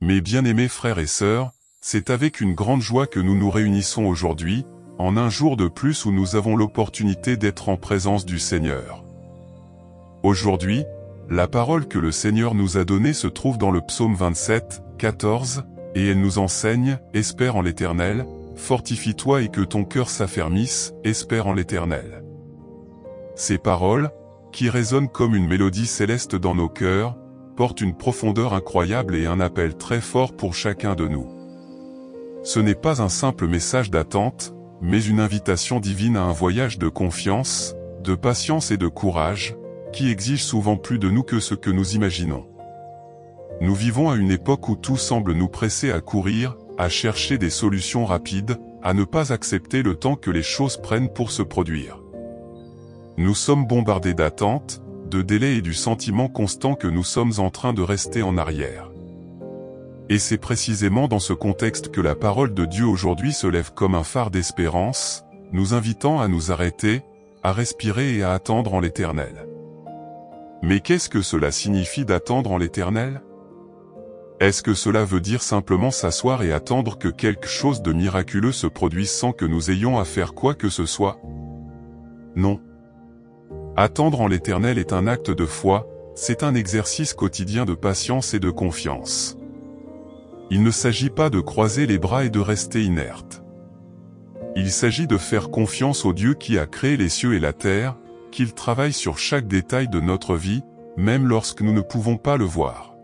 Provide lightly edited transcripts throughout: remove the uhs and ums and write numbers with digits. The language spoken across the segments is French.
Mes bien-aimés frères et sœurs, c'est avec une grande joie que nous nous réunissons aujourd'hui, en un jour de plus où nous avons l'opportunité d'être en présence du Seigneur. Aujourd'hui, la parole que le Seigneur nous a donnée se trouve dans le psaume 27, 14, et elle nous enseigne « Espère en l'Éternel, fortifie-toi et que ton cœur s'affermisse, espère en l'Éternel. » Ces paroles, qui résonnent comme une mélodie céleste dans nos cœurs, portent une profondeur incroyable et un appel très fort pour chacun de nous. Ce n'est pas un simple message d'attente, mais une invitation divine à un voyage de confiance, de patience et de courage, qui exige souvent plus de nous que ce que nous imaginons. Nous vivons à une époque où tout semble nous presser à courir, à chercher des solutions rapides, à ne pas accepter le temps que les choses prennent pour se produire. Nous sommes bombardés d'attentes, de délais et du sentiment constant que nous sommes en train de rester en arrière. Et c'est précisément dans ce contexte que la parole de Dieu aujourd'hui se lève comme un phare d'espérance, nous invitant à nous arrêter, à respirer et à attendre en l'Éternel. Mais qu'est-ce que cela signifie d'attendre en l'Éternel ? Est-ce que cela veut dire simplement s'asseoir et attendre que quelque chose de miraculeux se produise sans que nous ayons à faire quoi que ce soit ? Non. Attendre en l'Éternel est un acte de foi, c'est un exercice quotidien de patience et de confiance. Il ne s'agit pas de croiser les bras et de rester inerte. Il s'agit de faire confiance au Dieu qui a créé les cieux et la terre, qu'il travaille sur chaque détail de notre vie, même lorsque nous ne pouvons pas le voir.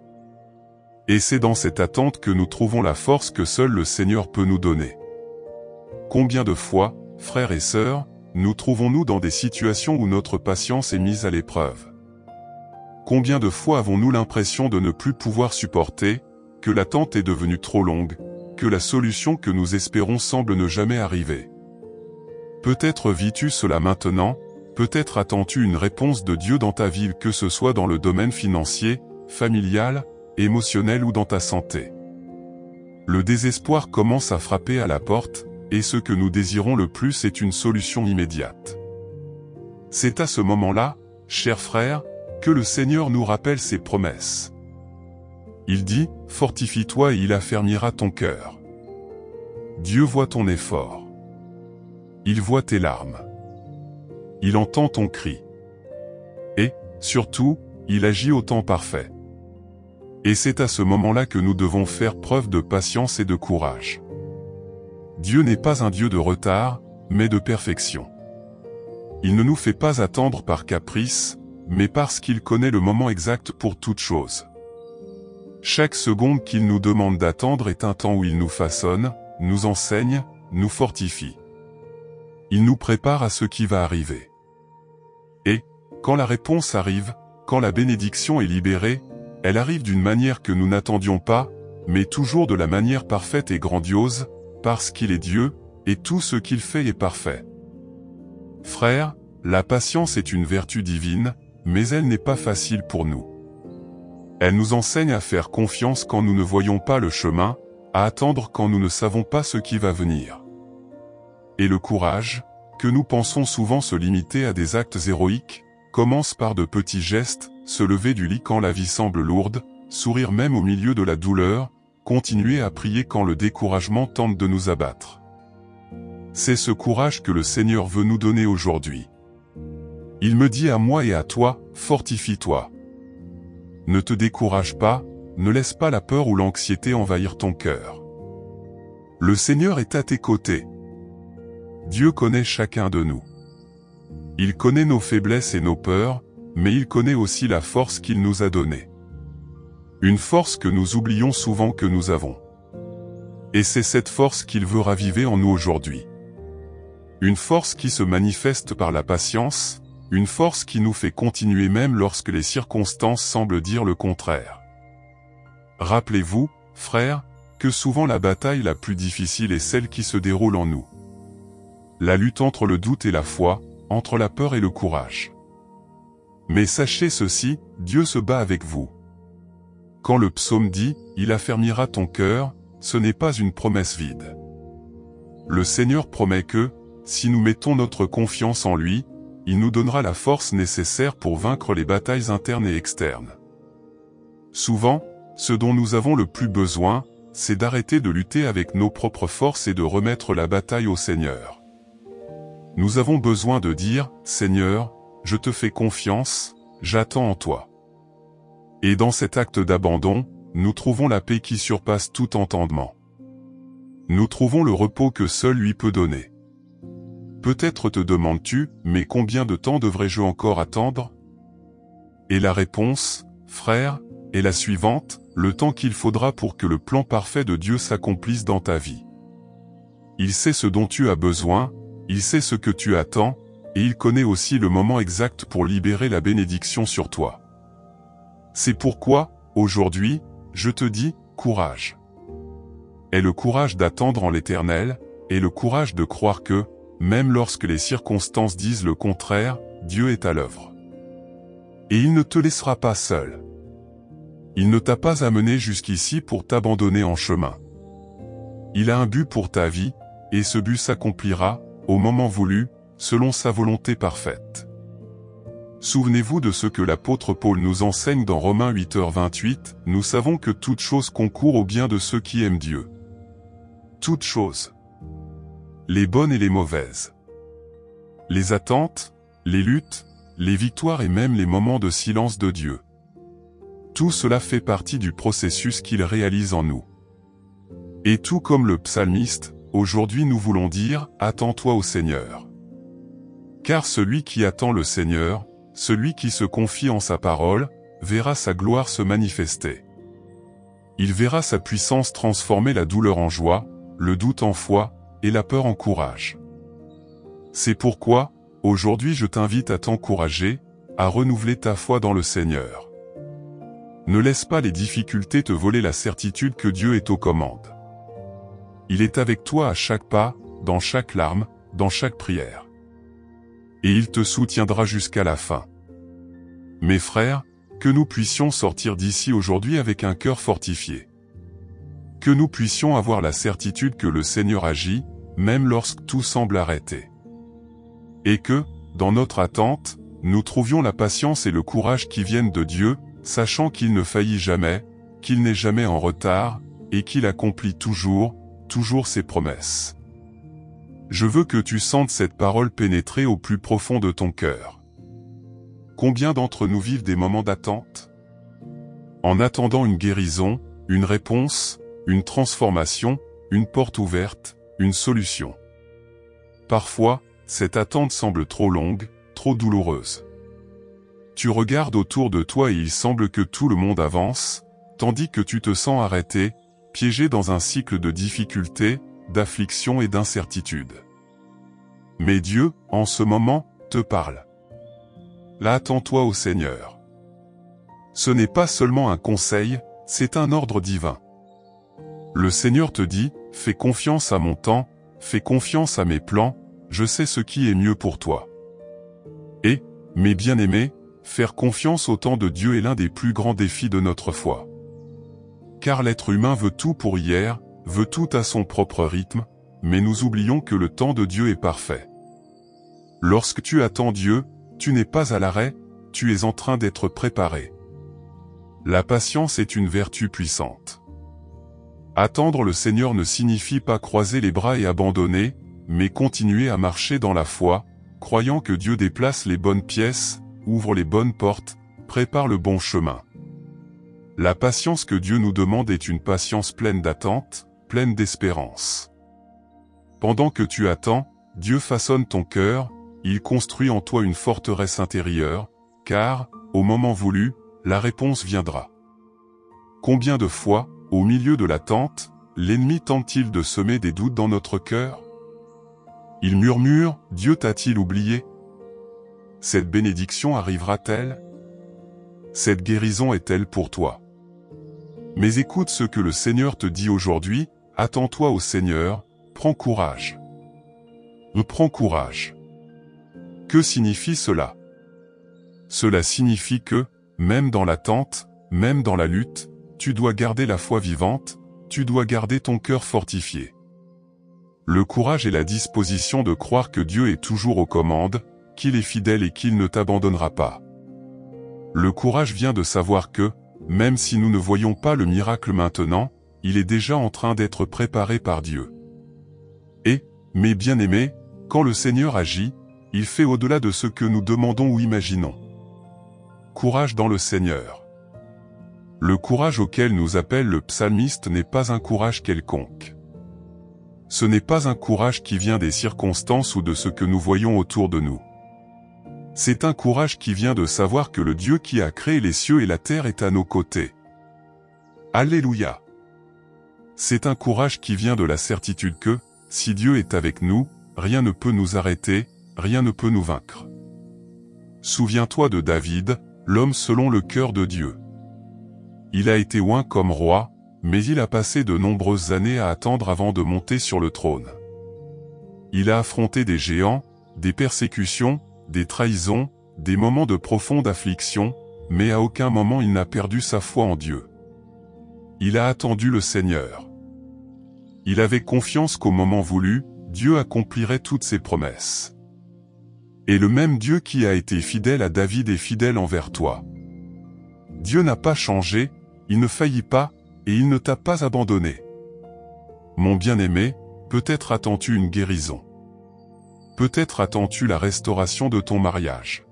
Et c'est dans cette attente que nous trouvons la force que seul le Seigneur peut nous donner. Combien de fois, frères et sœurs, nous trouvons-nous dans des situations où notre patience est mise à l'épreuve? Combien de fois avons-nous l'impression de ne plus pouvoir supporter, que l'attente est devenue trop longue, que la solution que nous espérons semble ne jamais arriver? Peut-être vis-tu cela maintenant, peut-être attends-tu une réponse de Dieu dans ta vie, que ce soit dans le domaine financier, familial, émotionnel ou dans ta santé. Le désespoir commence à frapper à la porte, et ce que nous désirons le plus est une solution immédiate. C'est à ce moment-là, chers frères, que le Seigneur nous rappelle ses promesses. Il dit, « Fortifie-toi et il affermira ton cœur. » Dieu voit ton effort. Il voit tes larmes. Il entend ton cri. Et, surtout, il agit au temps parfait. Et c'est à ce moment-là que nous devons faire preuve de patience et de courage. Dieu n'est pas un Dieu de retard, mais de perfection. Il ne nous fait pas attendre par caprice, mais parce qu'il connaît le moment exact pour toute chose. Chaque seconde qu'il nous demande d'attendre est un temps où il nous façonne, nous enseigne, nous fortifie. Il nous prépare à ce qui va arriver. Et, quand la réponse arrive, quand la bénédiction est libérée, elle arrive d'une manière que nous n'attendions pas, mais toujours de la manière parfaite et grandiose, parce qu'il est Dieu, et tout ce qu'il fait est parfait. Frères, la patience est une vertu divine, mais elle n'est pas facile pour nous. Elle nous enseigne à faire confiance quand nous ne voyons pas le chemin, à attendre quand nous ne savons pas ce qui va venir. Et le courage, que nous pensons souvent se limiter à des actes héroïques, commence par de petits gestes, se lever du lit quand la vie semble lourde, sourire même au milieu de la douleur, continuer à prier quand le découragement tente de nous abattre. C'est ce courage que le Seigneur veut nous donner aujourd'hui. Il me dit à moi et à toi, fortifie-toi. Ne te décourage pas, ne laisse pas la peur ou l'anxiété envahir ton cœur. Le Seigneur est à tes côtés. Dieu connaît chacun de nous. Il connaît nos faiblesses et nos peurs, mais il connaît aussi la force qu'il nous a donnée. Une force que nous oublions souvent que nous avons. Et c'est cette force qu'il veut raviver en nous aujourd'hui. Une force qui se manifeste par la patience, une force qui nous fait continuer même lorsque les circonstances semblent dire le contraire. Rappelez-vous, frères, que souvent la bataille la plus difficile est celle qui se déroule en nous. La lutte entre le doute et la foi, entre la peur et le courage. Mais sachez ceci, Dieu se bat avec vous. Quand le psaume dit « Il affermira ton cœur », ce n'est pas une promesse vide. Le Seigneur promet que, si nous mettons notre confiance en lui, il nous donnera la force nécessaire pour vaincre les batailles internes et externes. Souvent, Ce dont nous avons le plus besoin, c'est d'arrêter de lutter avec nos propres forces et de remettre la bataille au Seigneur. Nous avons besoin de dire, « Seigneur, je te fais confiance, j'attends en toi. » Et dans cet acte d'abandon, nous trouvons la paix qui surpasse tout entendement. Nous trouvons le repos que seul lui peut donner. Peut-être te demandes-tu, mais combien de temps devrais-je encore attendre? Et la réponse, frère, est la suivante, le temps qu'il faudra pour que le plan parfait de Dieu s'accomplisse dans ta vie. Il sait ce dont tu as besoin, il sait ce que tu attends, et il connaît aussi le moment exact pour libérer la bénédiction sur toi. C'est pourquoi, aujourd'hui, je te dis, courage. Aie le courage d'attendre en l'Éternel, et le courage de croire que, même lorsque les circonstances disent le contraire, Dieu est à l'œuvre. Et il ne te laissera pas seul. Il ne t'a pas amené jusqu'ici pour t'abandonner en chemin. Il a un but pour ta vie, et ce but s'accomplira, au moment voulu, selon sa volonté parfaite. Souvenez-vous de ce que l'apôtre Paul nous enseigne dans Romains 8h28, nous savons que toute chose concourt au bien de ceux qui aiment Dieu. Toutes choses. Les bonnes et les mauvaises. Les attentes, les luttes, les victoires et même les moments de silence de Dieu. Tout cela fait partie du processus qu'il réalise en nous. Et tout comme le psalmiste, aujourd'hui nous voulons dire, attends-toi au Seigneur. Car celui qui attend le Seigneur, celui qui se confie en sa parole, verra sa gloire se manifester. Il verra sa puissance transformer la douleur en joie, le doute en foi, et la peur en courage. C'est pourquoi, aujourd'hui je t'invite à t'encourager, à renouveler ta foi dans le Seigneur. Ne laisse pas les difficultés te voler la certitude que Dieu est aux commandes. Il est avec toi à chaque pas, dans chaque larme, dans chaque prière. Et il te soutiendra jusqu'à la fin. Mes frères, que nous puissions sortir d'ici aujourd'hui avec un cœur fortifié. Que nous puissions avoir la certitude que le Seigneur agit, même lorsque tout semble arrêté. Et que, dans notre attente, nous trouvions la patience et le courage qui viennent de Dieu, sachant qu'il ne faillit jamais, qu'il n'est jamais en retard, et qu'il accomplit toujours ses promesses. Je veux que tu sentes cette parole pénétrer au plus profond de ton cœur. Combien d'entre nous vivent des moments d'attente? En attendant une guérison, une réponse, une transformation, une porte ouverte, une solution. Parfois, cette attente semble trop longue, trop douloureuse. Tu regardes autour de toi et il semble que tout le monde avance, tandis que tu te sens arrêté, piégé dans un cycle de difficultés, d'affliction et d'incertitude. Mais Dieu, en ce moment, te parle. Là, attends-toi au Seigneur. Ce n'est pas seulement un conseil, c'est un ordre divin. Le Seigneur te dit, fais confiance à mon temps, fais confiance à mes plans, je sais ce qui est mieux pour toi. Et, mes bien-aimés, faire confiance au temps de Dieu est l'un des plus grands défis de notre foi. Car l'être humain veut tout pour hier, veut tout à son propre rythme, mais nous oublions que le temps de Dieu est parfait. Lorsque tu attends Dieu, tu n'es pas à l'arrêt, tu es en train d'être préparé. La patience est une vertu puissante. Attendre le Seigneur ne signifie pas croiser les bras et abandonner, mais continuer à marcher dans la foi, croyant que Dieu déplace les bonnes pièces, ouvre les bonnes portes, prépare le bon chemin. La patience que Dieu nous demande est une patience pleine d'attente, pleine d'espérance. Pendant que tu attends, Dieu façonne ton cœur, il construit en toi une forteresse intérieure, car, au moment voulu, la réponse viendra. Combien de fois, au milieu de l'attente, l'ennemi tente-t-il de semer des doutes dans notre cœur? Il murmure, Dieu t'a-t-il oublié? Cette bénédiction arrivera-t-elle? Cette guérison est-elle pour toi? Mais écoute ce que le Seigneur te dit aujourd'hui, attends-toi au Seigneur, prends courage. Prends courage. Que signifie cela? Cela signifie que, même dans l'attente, même dans la lutte, tu dois garder la foi vivante, tu dois garder ton cœur fortifié. Le courage est la disposition de croire que Dieu est toujours aux commandes, qu'il est fidèle et qu'il ne t'abandonnera pas. Le courage vient de savoir que, même si nous ne voyons pas le miracle maintenant, il est déjà en train d'être préparé par Dieu. Et, mes bien-aimés, quand le Seigneur agit, il fait au-delà de ce que nous demandons ou imaginons. Courage dans le Seigneur. Le courage auquel nous appelle le psalmiste n'est pas un courage quelconque. Ce n'est pas un courage qui vient des circonstances ou de ce que nous voyons autour de nous. C'est un courage qui vient de savoir que le Dieu qui a créé les cieux et la terre est à nos côtés. Alléluia! C'est un courage qui vient de la certitude que, si Dieu est avec nous, rien ne peut nous arrêter, rien ne peut nous vaincre. Souviens-toi de David, l'homme selon le cœur de Dieu. Il a été oint comme roi, mais il a passé de nombreuses années à attendre avant de monter sur le trône. Il a affronté des géants, des persécutions, des trahisons, des moments de profonde affliction, mais à aucun moment il n'a perdu sa foi en Dieu. Il a attendu le Seigneur. Il avait confiance qu'au moment voulu, Dieu accomplirait toutes ses promesses. Et le même Dieu qui a été fidèle à David est fidèle envers toi. Dieu n'a pas changé, il ne faillit pas, et il ne t'a pas abandonné. Mon bien-aimé, peut-être attends-tu une guérison. Peut-être attends-tu la restauration de ton mariage.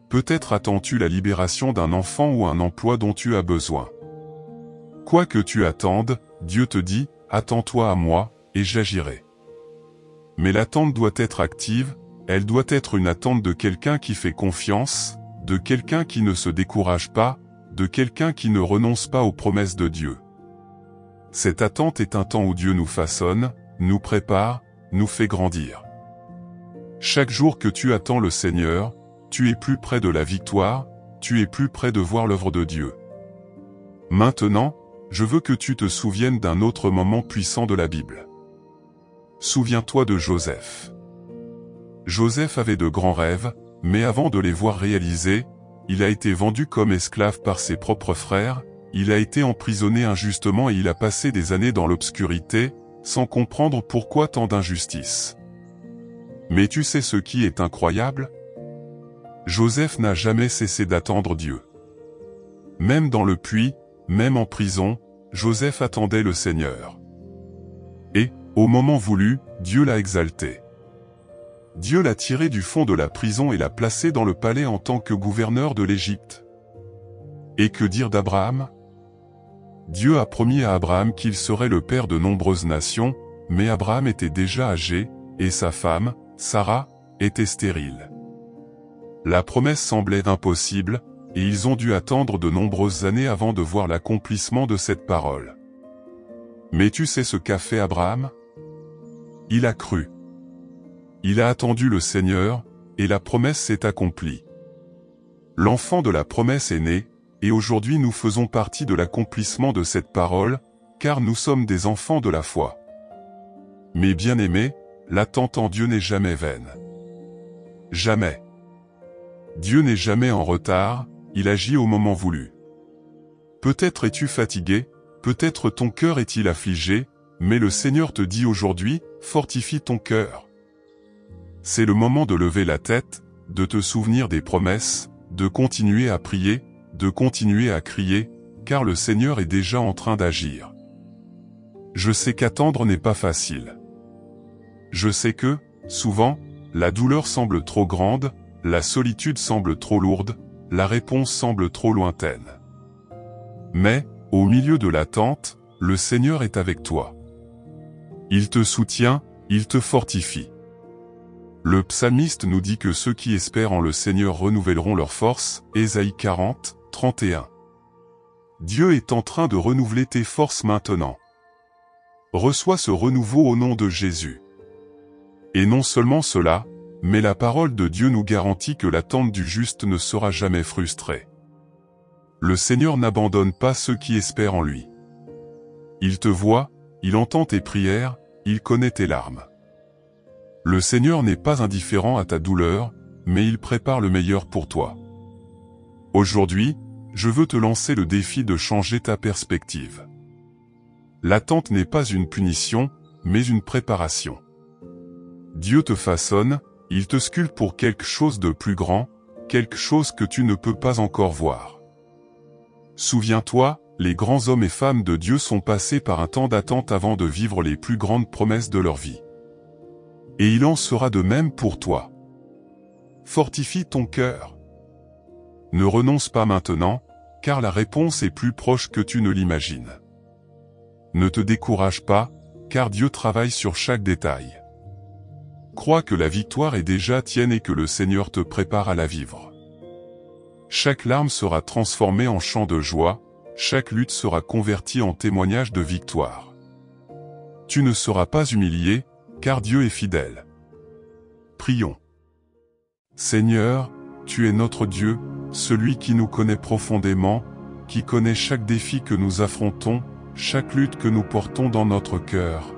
Peut-être attends-tu la libération d'un enfant ou un emploi dont tu as besoin. Quoi que tu attendes, Dieu te dit, attends-toi à moi, et j'agirai. Mais l'attente doit être active, elle doit être une attente de quelqu'un qui fait confiance, de quelqu'un qui ne se décourage pas, de quelqu'un qui ne renonce pas aux promesses de Dieu. Cette attente est un temps où Dieu nous façonne, nous prépare, nous fait grandir. Chaque jour que tu attends le Seigneur, tu es plus près de la victoire, tu es plus près de voir l'œuvre de Dieu. Maintenant, je veux que tu te souviennes d'un autre moment puissant de la Bible. Souviens-toi de Joseph. Joseph avait de grands rêves, mais avant de les voir réalisés, il a été vendu comme esclave par ses propres frères, il a été emprisonné injustement et il a passé des années dans l'obscurité, sans comprendre pourquoi tant d'injustice. Mais tu sais ce qui est incroyable? Joseph n'a jamais cessé d'attendre Dieu. Même dans le puits, même en prison, Joseph attendait le Seigneur. Et, au moment voulu, Dieu l'a exalté. Dieu l'a tiré du fond de la prison et l'a placé dans le palais en tant que gouverneur de l'Égypte. Et que dire d'Abraham? Dieu a promis à Abraham qu'il serait le père de nombreuses nations, mais Abraham était déjà âgé, et sa femme, Sarah, était stérile. La promesse semblait impossible, et ils ont dû attendre de nombreuses années avant de voir l'accomplissement de cette parole. Mais tu sais ce qu'a fait Abraham? Il a cru. Il a attendu le Seigneur, et la promesse s'est accomplie. L'enfant de la promesse est né, et aujourd'hui nous faisons partie de l'accomplissement de cette parole, car nous sommes des enfants de la foi. Mes bien-aimés, l'attente en Dieu n'est jamais vaine. Jamais. Dieu n'est jamais en retard, il agit au moment voulu. Peut-être es-tu fatigué, peut-être ton cœur est-il affligé, mais le Seigneur te dit aujourd'hui, fortifie ton cœur. C'est le moment de lever la tête, de te souvenir des promesses, de continuer à prier, de continuer à crier, car le Seigneur est déjà en train d'agir. Je sais qu'attendre n'est pas facile. Je sais que, souvent, la douleur semble trop grande, la solitude semble trop lourde, la réponse semble trop lointaine. Mais, au milieu de l'attente, le Seigneur est avec toi. Il te soutient, il te fortifie. Le psalmiste nous dit que ceux qui espèrent en le Seigneur renouvelleront leur force, Ésaïe 40, 31. Dieu est en train de renouveler tes forces maintenant. Reçois ce renouveau au nom de Jésus. Et non seulement cela, mais la parole de Dieu nous garantit que l'attente du juste ne sera jamais frustrée. Le Seigneur n'abandonne pas ceux qui espèrent en lui. Il te voit, il entend tes prières, il connaît tes larmes. Le Seigneur n'est pas indifférent à ta douleur, mais il prépare le meilleur pour toi. Aujourd'hui, je veux te lancer le défi de changer ta perspective. L'attente n'est pas une punition, mais une préparation. Dieu te façonne, il te sculpte pour quelque chose de plus grand, quelque chose que tu ne peux pas encore voir. Souviens-toi, les grands hommes et femmes de Dieu sont passés par un temps d'attente avant de vivre les plus grandes promesses de leur vie. Et il en sera de même pour toi. Fortifie ton cœur. Ne renonce pas maintenant, car la réponse est plus proche que tu ne l'imagines. Ne te décourage pas, car Dieu travaille sur chaque détail. Crois que la victoire est déjà tienne et que le Seigneur te prépare à la vivre. Chaque larme sera transformée en chant de joie, chaque lutte sera convertie en témoignage de victoire. Tu ne seras pas humilié, car Dieu est fidèle. Prions. Seigneur, tu es notre Dieu, celui qui nous connaît profondément, qui connaît chaque défi que nous affrontons, chaque lutte que nous portons dans notre cœur.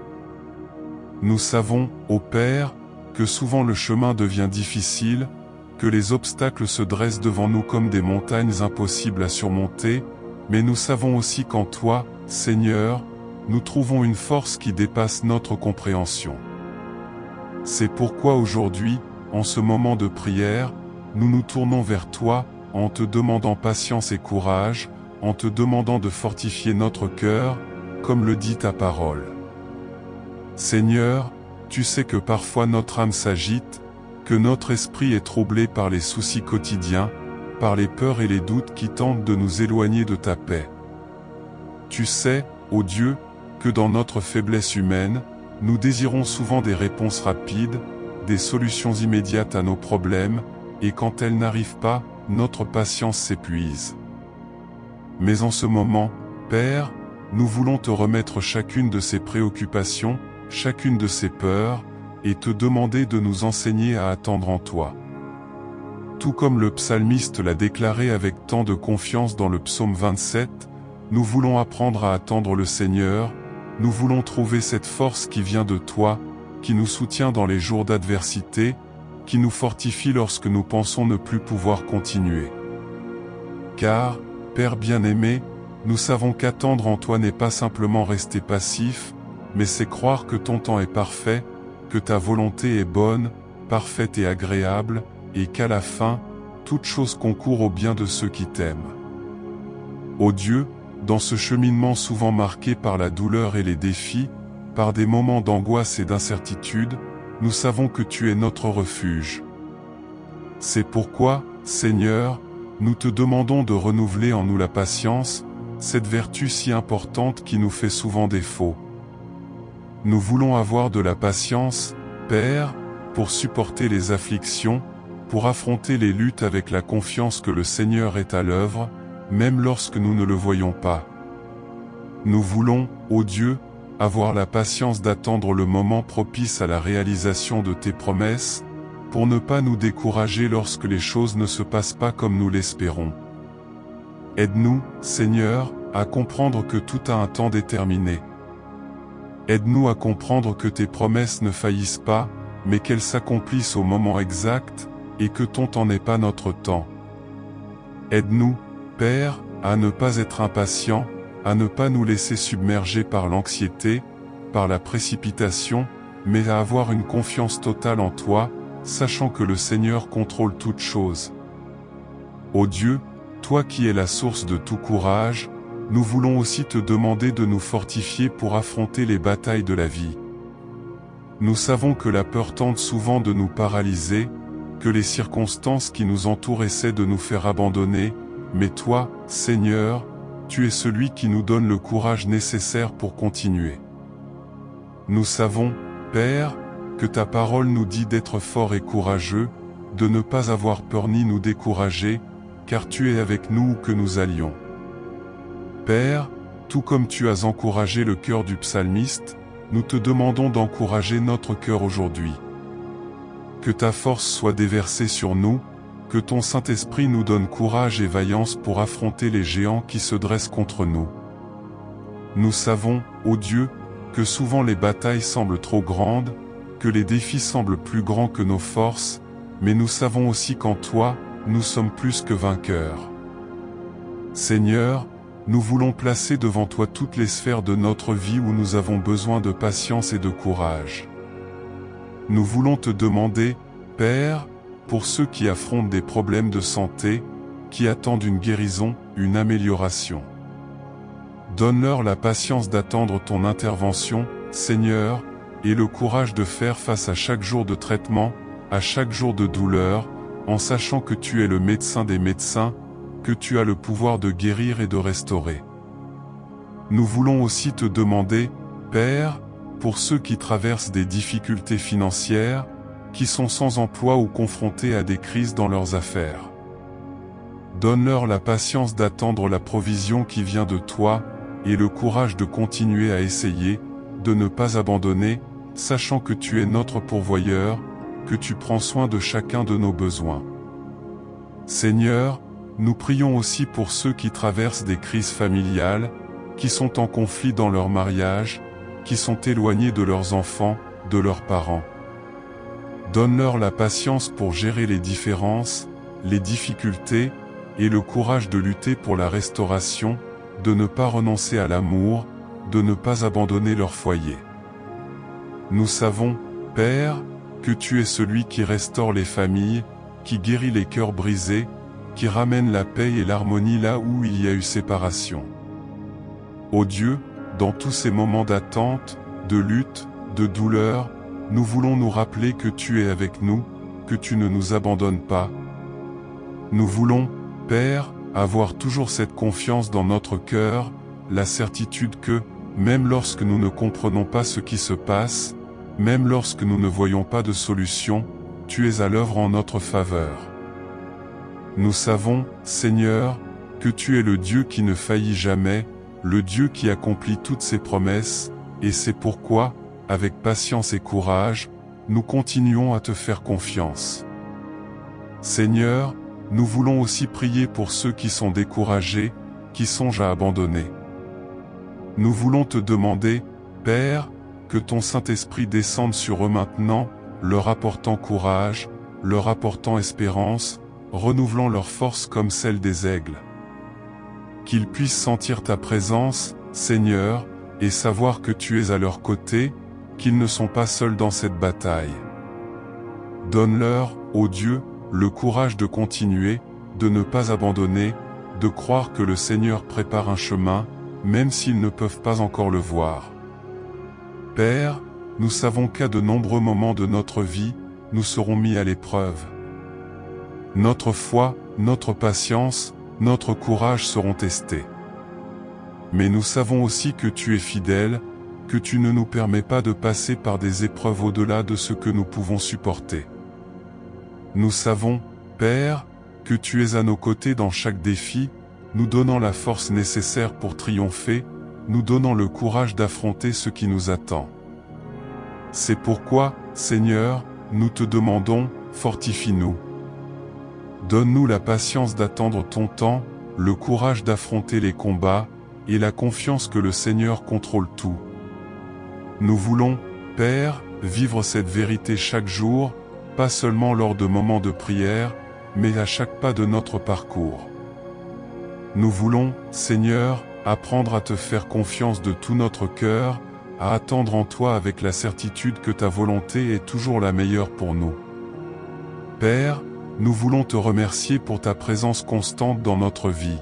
Nous savons, ô Père, que souvent le chemin devient difficile, que les obstacles se dressent devant nous comme des montagnes impossibles à surmonter, mais nous savons aussi qu'en toi, Seigneur, nous trouvons une force qui dépasse notre compréhension. C'est pourquoi aujourd'hui, en ce moment de prière, nous nous tournons vers toi, en te demandant patience et courage, en te demandant de fortifier notre cœur, comme le dit ta parole. Seigneur, tu sais que parfois notre âme s'agite, que notre esprit est troublé par les soucis quotidiens, par les peurs et les doutes qui tentent de nous éloigner de ta paix. Tu sais, ô Dieu, que dans notre faiblesse humaine, nous désirons souvent des réponses rapides, des solutions immédiates à nos problèmes, et quand elles n'arrivent pas, notre patience s'épuise. Mais en ce moment, Père, nous voulons te remettre chacune de ces préoccupations, chacune de ces peurs, et te demander de nous enseigner à attendre en toi. Tout comme le psalmiste l'a déclaré avec tant de confiance dans le psaume 27, nous voulons apprendre à attendre le Seigneur, nous voulons trouver cette force qui vient de toi, qui nous soutient dans les jours d'adversité, qui nous fortifie lorsque nous pensons ne plus pouvoir continuer. Car, Père bien-aimé, nous savons qu'attendre en toi n'est pas simplement rester passif, mais c'est croire que ton temps est parfait, que ta volonté est bonne, parfaite et agréable, et qu'à la fin, toute chose concourt au bien de ceux qui t'aiment. Ô Dieu, dans ce cheminement souvent marqué par la douleur et les défis, par des moments d'angoisse et d'incertitude, nous savons que tu es notre refuge. C'est pourquoi, Seigneur, nous te demandons de renouveler en nous la patience, cette vertu si importante qui nous fait souvent défaut. Nous voulons avoir de la patience, Père, pour supporter les afflictions, pour affronter les luttes avec la confiance que le Seigneur est à l'œuvre, même lorsque nous ne le voyons pas. Nous voulons, ô Dieu, avoir la patience d'attendre le moment propice à la réalisation de tes promesses, pour ne pas nous décourager lorsque les choses ne se passent pas comme nous l'espérons. Aide-nous, Seigneur, à comprendre que tout a un temps déterminé. Aide-nous à comprendre que tes promesses ne faillissent pas, mais qu'elles s'accomplissent au moment exact, et que ton temps n'est pas notre temps. Aide-nous, Père, à ne pas être impatients, à ne pas nous laisser submerger par l'anxiété, par la précipitation, mais à avoir une confiance totale en toi, sachant que le Seigneur contrôle toutes choses. Ô Dieu, toi qui es la source de tout courage, nous voulons aussi te demander de nous fortifier pour affronter les batailles de la vie. Nous savons que la peur tente souvent de nous paralyser, que les circonstances qui nous entourent essaient de nous faire abandonner, mais toi, Seigneur, tu es celui qui nous donne le courage nécessaire pour continuer. Nous savons, Père, que ta parole nous dit d'être forts et courageux, de ne pas avoir peur ni nous décourager, car tu es avec nous où que nous allions. Père, tout comme tu as encouragé le cœur du psalmiste, nous te demandons d'encourager notre cœur aujourd'hui. Que ta force soit déversée sur nous, que ton Saint-Esprit nous donne courage et vaillance pour affronter les géants qui se dressent contre nous. Nous savons, ô Dieu, que souvent les batailles semblent trop grandes, que les défis semblent plus grands que nos forces, mais nous savons aussi qu'en toi, nous sommes plus que vainqueurs. Seigneur, nous voulons placer devant toi toutes les sphères de notre vie où nous avons besoin de patience et de courage. Nous voulons te demander, Père, pour ceux qui affrontent des problèmes de santé, qui attendent une guérison, une amélioration. Donne-leur la patience d'attendre ton intervention, Seigneur, et le courage de faire face à chaque jour de traitement, à chaque jour de douleur, en sachant que tu es le médecin des médecins, que tu as le pouvoir de guérir et de restaurer. Nous voulons aussi te demander, Père, pour ceux qui traversent des difficultés financières, qui sont sans emploi ou confrontés à des crises dans leurs affaires. Donne-leur la patience d'attendre la provision qui vient de toi, et le courage de continuer à essayer, de ne pas abandonner, sachant que tu es notre pourvoyeur, que tu prends soin de chacun de nos besoins. Seigneur, nous prions aussi pour ceux qui traversent des crises familiales, qui sont en conflit dans leur mariage, qui sont éloignés de leurs enfants, de leurs parents. Donne-leur la patience pour gérer les différences, les difficultés, et le courage de lutter pour la restauration, de ne pas renoncer à l'amour, de ne pas abandonner leur foyer. Nous savons, Père, que tu es celui qui restaure les familles, qui guérit les cœurs brisés, qui ramène la paix et l'harmonie là où il y a eu séparation. Ô Dieu, dans tous ces moments d'attente, de lutte, de douleur, nous voulons nous rappeler que tu es avec nous, que tu ne nous abandonnes pas. Nous voulons, Père, avoir toujours cette confiance dans notre cœur, la certitude que, même lorsque nous ne comprenons pas ce qui se passe, même lorsque nous ne voyons pas de solution, tu es à l'œuvre en notre faveur. Nous savons, Seigneur, que tu es le Dieu qui ne faillit jamais, le Dieu qui accomplit toutes ses promesses, et c'est pourquoi, avec patience et courage, nous continuons à te faire confiance. Seigneur, nous voulons aussi prier pour ceux qui sont découragés, qui songent à abandonner. Nous voulons te demander, Père, que ton Saint-Esprit descende sur eux maintenant, leur apportant courage, leur apportant espérance, renouvelant leur force comme celle des aigles. Qu'ils puissent sentir ta présence, Seigneur, et savoir que tu es à leur côté, qu'ils ne sont pas seuls dans cette bataille. Donne-leur, ô Dieu, le courage de continuer, de ne pas abandonner, de croire que le Seigneur prépare un chemin, même s'ils ne peuvent pas encore le voir. Père, nous savons qu'à de nombreux moments de notre vie, nous serons mis à l'épreuve. Notre foi, notre patience, notre courage seront testés. Mais nous savons aussi que tu es fidèle, que tu ne nous permets pas de passer par des épreuves au-delà de ce que nous pouvons supporter. Nous savons, Père, que tu es à nos côtés dans chaque défi, nous donnant la force nécessaire pour triompher, nous donnant le courage d'affronter ce qui nous attend. C'est pourquoi, Seigneur, nous te demandons, fortifie-nous. Donne-nous la patience d'attendre ton temps, le courage d'affronter les combats, et la confiance que le Seigneur contrôle tout. Nous voulons, Père, vivre cette vérité chaque jour, pas seulement lors de moments de prière, mais à chaque pas de notre parcours. Nous voulons, Seigneur, apprendre à te faire confiance de tout notre cœur, à attendre en toi avec la certitude que ta volonté est toujours la meilleure pour nous. Père, nous voulons te remercier pour ta présence constante dans notre vie.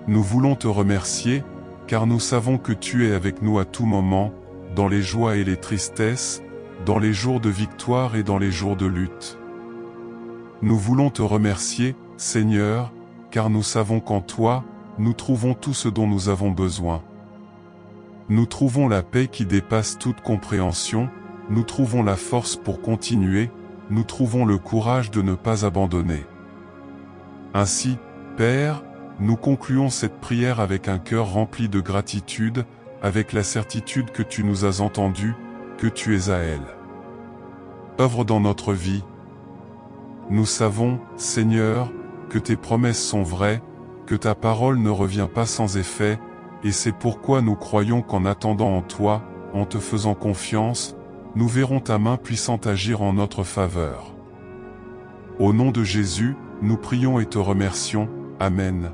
Nous voulons te remercier, car nous savons que tu es avec nous à tout moment, dans les joies et les tristesses, dans les jours de victoire et dans les jours de lutte. Nous voulons te remercier, Seigneur, car nous savons qu'en toi, nous trouvons tout ce dont nous avons besoin. Nous trouvons la paix qui dépasse toute compréhension, nous trouvons la force pour continuer, nous trouvons le courage de ne pas abandonner. Ainsi, Père, nous concluons cette prière avec un cœur rempli de gratitude, avec la certitude que tu nous as entendus, que tu es à elle. Œuvre dans notre vie. Nous savons, Seigneur, que tes promesses sont vraies, que ta parole ne revient pas sans effet, et c'est pourquoi nous croyons qu'en attendant en toi, en te faisant confiance, nous verrons ta main puissante agir en notre faveur. Au nom de Jésus, nous prions et te remercions. Amen.